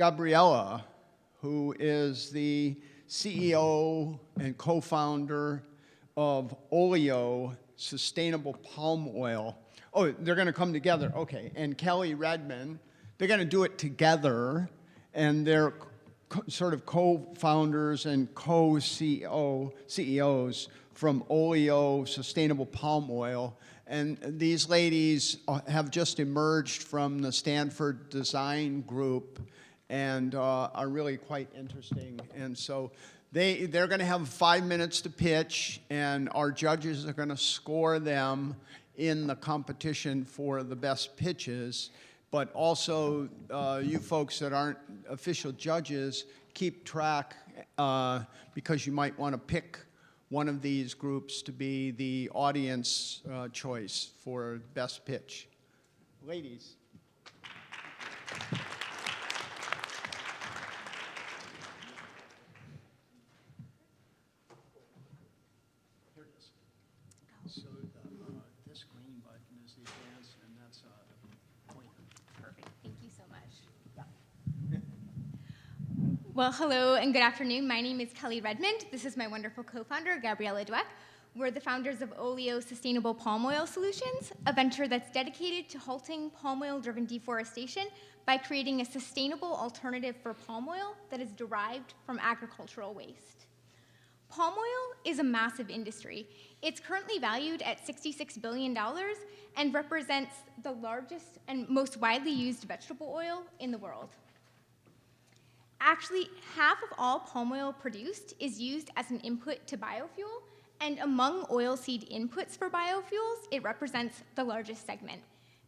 Gabriella, who is the CEO and co-founder of OLEO, Sustainable Palm Oil. Oh, they're going to come together. Okay. And Kelly Redmond, they're going to do it together, and they're sort of co-founders and co-CEOs from OLEO, Sustainable Palm Oil. And these ladies have just emerged from the Stanford Design Group and are really quite interesting. And so they're going to have 5 minutes to pitch, and our judges are going to score them in the competition for the best pitches. But also, you folks that aren't official judges, keep track because you might want to pick one of these groups to be the audience choice for best pitch. Ladies. Here it is. So this green button is the advance, and that's a pointer. Perfect. Thank you so much. Well, hello and good afternoon. My name is Kelly Redmond. This is my wonderful co-founder, Gabriella Dweck. We're the founders of OLEO Sustainable Palm Oil Solutions, a venture that's dedicated to halting palm oil-driven deforestation by creating a sustainable alternative for palm oil that is derived from agricultural waste. Palm oil is a massive industry. It's currently valued at $66 billion and represents the largest and most widely used vegetable oil in the world. Actually, half of all palm oil produced is used as an input to biofuel, and among oilseed inputs for biofuels, it represents the largest segment.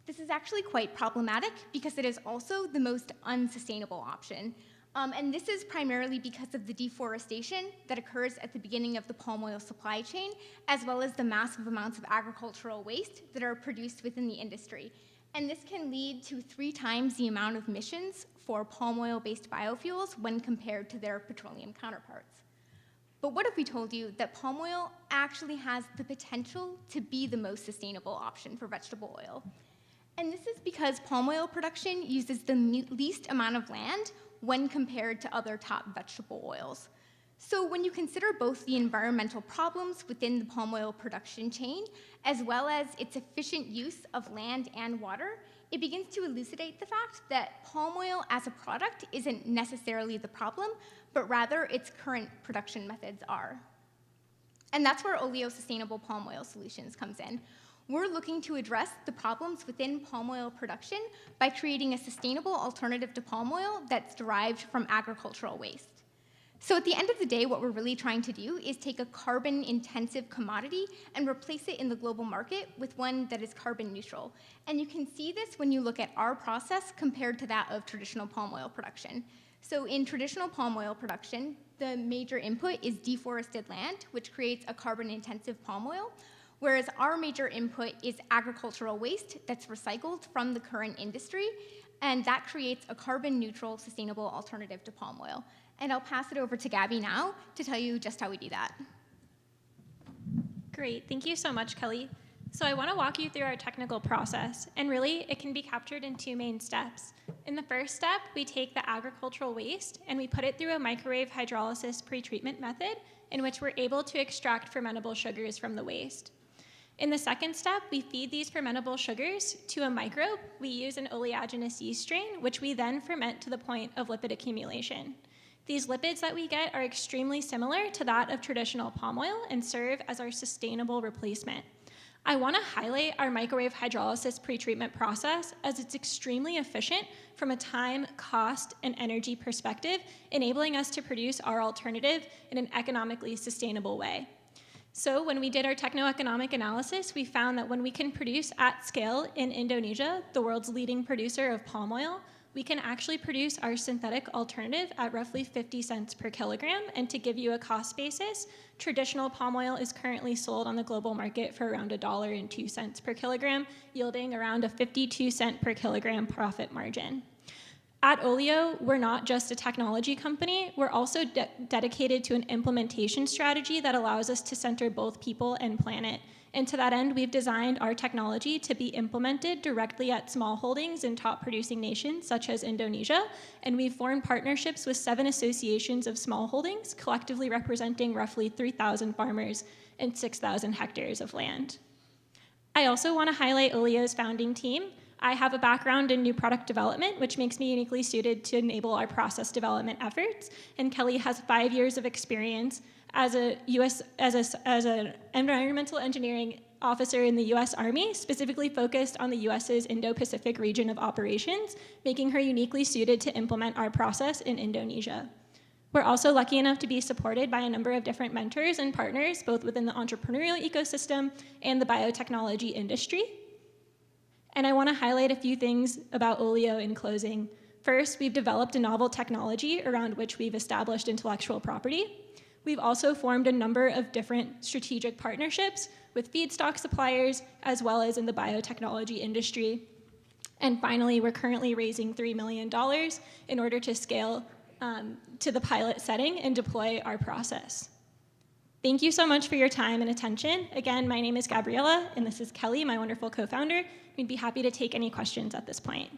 This is actually quite problematic because it is also the most unsustainable option. And this is primarily because of the deforestation that occurs at the beginning of the palm oil supply chain, as well as the massive amounts of agricultural waste that are produced within the industry. And this can lead to 3 times the amount of emissions for palm oil-based biofuels when compared to their petroleum counterparts. But what if we told you that palm oil actually has the potential to be the most sustainable option for vegetable oil? And this is because palm oil production uses the least amount of land when compared to other top vegetable oils. So when you consider both the environmental problems within the palm oil production chain, as well as its efficient use of land and water, it begins to elucidate the fact that palm oil as a product isn't necessarily the problem, but rather its current production methods are. And that's where OLEO Sustainable Palm Oil Solutions comes in. We're looking to address the problems within palm oil production by creating a sustainable alternative to palm oil that's derived from agricultural waste. So at the end of the day, what we're really trying to do is take a carbon-intensive commodity and replace it in the global market with one that is carbon neutral. And you can see this when you look at our process compared to that of traditional palm oil production. So in traditional palm oil production, the major input is deforested land, which creates a carbon-intensive palm oil, whereas our major input is agricultural waste that's recycled from the current industry, and that creates a carbon-neutral, sustainable alternative to palm oil. And I'll pass it over to Gabby now to tell you just how we do that. Great, thank you so much, Kelly. So I want to walk you through our technical process, and really it can be captured in 2 main steps. In the first step, we take the agricultural waste and we put it through a microwave hydrolysis pretreatment method in which we're able to extract fermentable sugars from the waste. In the second step, we feed these fermentable sugars to a microbe. We use an oleaginous yeast strain, which we then ferment to the point of lipid accumulation. These lipids that we get are extremely similar to that of traditional palm oil and serve as our sustainable replacement. I want to highlight our microwave hydrolysis pretreatment process as it's extremely efficient from a time, cost, and energy perspective, enabling us to produce our alternative in an economically sustainable way. So when we did our techno-economic analysis, we found that when we can produce at scale in Indonesia, the world's leading producer of palm oil, we can actually produce our synthetic alternative at roughly 50 cents per kilogram. And to give you a cost basis, traditional palm oil is currently sold on the global market for around $1.02 per kilogram, yielding around a 52 cent per kilogram profit margin. At OLEO, we're not just a technology company, we're also dedicated to an implementation strategy that allows us to center both people and planet. And to that end, we've designed our technology to be implemented directly at smallholdings in top producing nations, such as Indonesia. And we've formed partnerships with 7 associations of smallholdings, collectively representing roughly 3,000 farmers and 6,000 hectares of land. I also want to highlight OLEO's founding team. I have a background in new product development, which makes me uniquely suited to enable our process development efforts. And Kelly has 5 years of experience as an environmental engineering officer in the US Army, specifically focused on the US's Indo-Pacific region of operations, making her uniquely suited to implement our process in Indonesia. We're also lucky enough to be supported by a number of different mentors and partners, both within the entrepreneurial ecosystem and the biotechnology industry. And I want to highlight a few things about OLEO in closing. First, we've developed a novel technology around which we've established intellectual property. We've also formed a number of different strategic partnerships with feedstock suppliers, as well as in the biotechnology industry. And finally, we're currently raising $3 million in order to scale to the pilot setting and deploy our process. Thank you so much for your time and attention. Again, my name is Gabriella, and this is Kelly, my wonderful co-founder. We'd be happy to take any questions at this point.